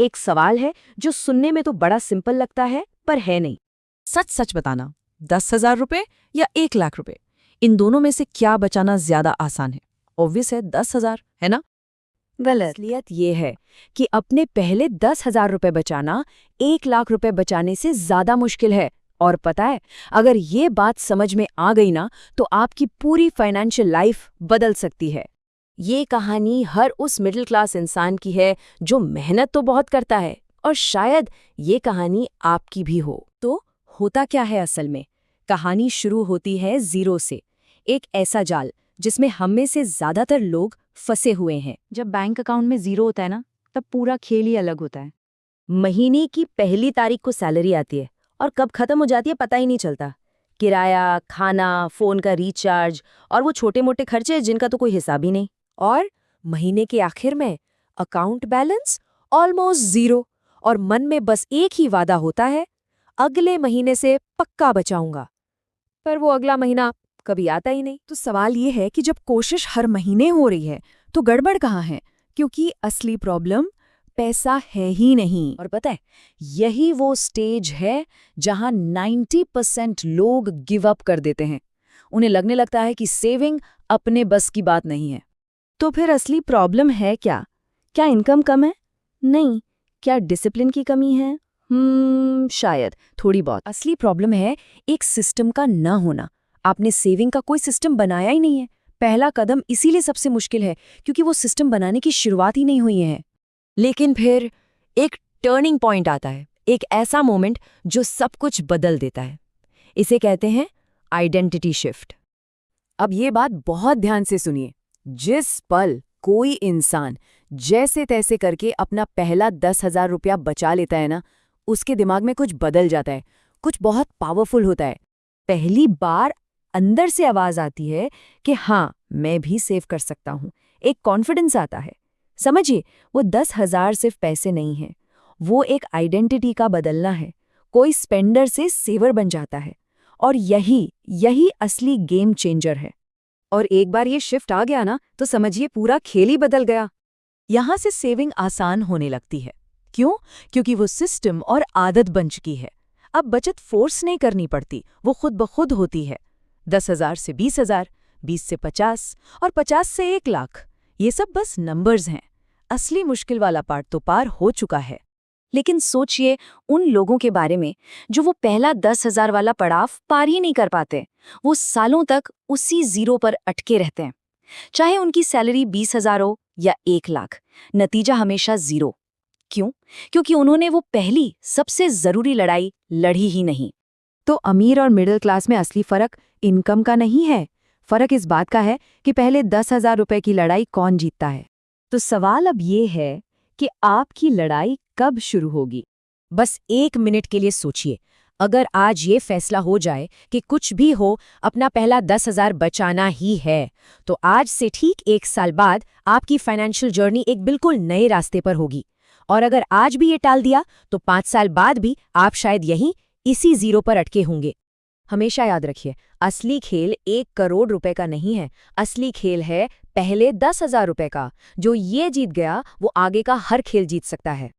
एक सवाल है जो सुनने में तो बड़ा सिंपल लगता है पर है नहीं। सच सच बताना, 10,000 रुपए या 1 लाख रुपए, इन दोनों में से क्या बचाना ज्यादा आसान है? ऑब्वियस है 10,000, है ना? असलियत ये है कि अपने पहले 10,000 रुपए बचाना 1 लाख रुपए बचाने से ज्यादा मुश्किल है। और पता है, अगर ये बात समझ में आ गई ना, तो आपकी पूरी फाइनेंशियल लाइफ बदल सकती है। ये कहानी हर उस मिडिल क्लास इंसान की है जो मेहनत तो बहुत करता है, और शायद ये कहानी आपकी भी हो। तो होता क्या है असल में? कहानी शुरू होती है जीरो से, एक ऐसा जाल जिसमें हम में से ज्यादातर लोग फंसे हुए हैं। जब बैंक अकाउंट में जीरो होता है ना, तब पूरा खेल ही अलग होता है। महीने की पहली तारीख को सैलरी आती है और कब खत्म हो जाती है पता ही नहीं चलता। किराया, खाना, फोन का रिचार्ज और वो छोटे मोटे खर्चे जिनका तो कोई हिसाब ही नहीं। और महीने के आखिर में अकाउंट बैलेंस ऑलमोस्ट जीरो, और मन में बस एक ही वादा होता है, अगले महीने से पक्का बचाऊंगा। पर वो अगला महीना कभी आता ही नहीं। तो सवाल ये है कि जब कोशिश हर महीने हो रही है तो गड़बड़ कहाँ है? क्योंकि असली प्रॉब्लम पैसा है ही नहीं। और पता है, यही वो स्टेज है जहां 90% लोग गिव अप कर देते हैं। उन्हें लगने लगता है कि सेविंग अपने बस की बात नहीं है। तो फिर असली प्रॉब्लम है क्या? क्या इनकम कम है? नहीं। क्या डिसिप्लिन की कमी है? शायद थोड़ी बहुत। असली प्रॉब्लम है एक सिस्टम का ना होना। आपने सेविंग का कोई सिस्टम बनाया ही नहीं है। पहला कदम इसीलिए सबसे मुश्किल है, क्योंकि वो सिस्टम बनाने की शुरुआत ही नहीं हुई है। लेकिन फिर एक टर्निंग पॉइंट आता है, एक ऐसा मोमेंट जो सब कुछ बदल देता है। इसे कहते हैं आइडेंटिटी शिफ्ट। अब ये बात बहुत ध्यान से सुनिए। जिस पल कोई इंसान जैसे तैसे करके अपना पहला 10,000 रुपया बचा लेता है ना, उसके दिमाग में कुछ बदल जाता है, कुछ बहुत पावरफुल होता है। पहली बार अंदर से आवाज आती है कि हाँ, मैं भी सेव कर सकता हूँ। एक कॉन्फिडेंस आता है। समझिए, वो 10,000 सिर्फ पैसे नहीं हैं, वो एक आइडेंटिटी का बदलना है। कोई स्पेंडर से सेवर बन जाता है, और यही असली गेम चेंजर है। और एक बार ये शिफ्ट आ गया ना, तो समझिए पूरा खेल ही बदल गया। यहाँ से सेविंग आसान होने लगती है। क्यों? क्योंकि वो सिस्टम और आदत बन चुकी है। अब बचत फोर्स नहीं करनी पड़ती, वो खुद ब खुद होती है। 10,000 से 20,000, 20 से 50 और 50 से 1 लाख, ये सब बस नंबर्स हैं। असली मुश्किल वाला पार्ट तो पार हो चुका है। लेकिन सोचिए उन लोगों के बारे में जो वो पहला 10,000 वाला पड़ाव पार ही नहीं कर पाते। वो सालों तक उसी जीरो पर अटके रहते हैं। चाहे उनकी सैलरी 20,000 हो या 1 लाख, नतीजा हमेशा जीरो। क्यों? क्योंकि उन्होंने वो पहली सबसे जरूरी लड़ाई लड़ी ही नहीं। तो अमीर और मिडिल क्लास में असली फर्क इनकम का नहीं है। फर्क इस बात का है कि पहले 10,000 रुपए की लड़ाई कौन जीतता है। तो सवाल अब ये है कि आपकी लड़ाई कब शुरू होगी? बस 1 मिनट के लिए सोचिए। अगर आज ये फैसला हो जाए कि कुछ भी हो, अपना पहला 10,000 बचाना ही है, तो आज से ठीक 1 साल बाद आपकी फाइनेंशियल जर्नी एक बिल्कुल नए रास्ते पर होगी। और अगर आज भी ये टाल दिया, तो 5 साल बाद भी आप शायद यहीं इसी जीरो पर अटके होंगे। हमेशा याद रखिए, असली खेल 1 करोड़ रुपए का नहीं है। असली खेल है पहले 10,000 रुपए का। जो ये जीत गया, वो आगे का हर खेल जीत सकता है।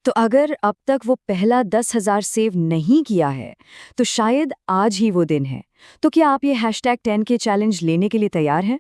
तो अगर अब तक वो पहला 10,000 सेव नहीं किया है, तो शायद आज ही वो दिन है। तो क्या आप ये #10K चैलेंज लेने के लिए तैयार हैं?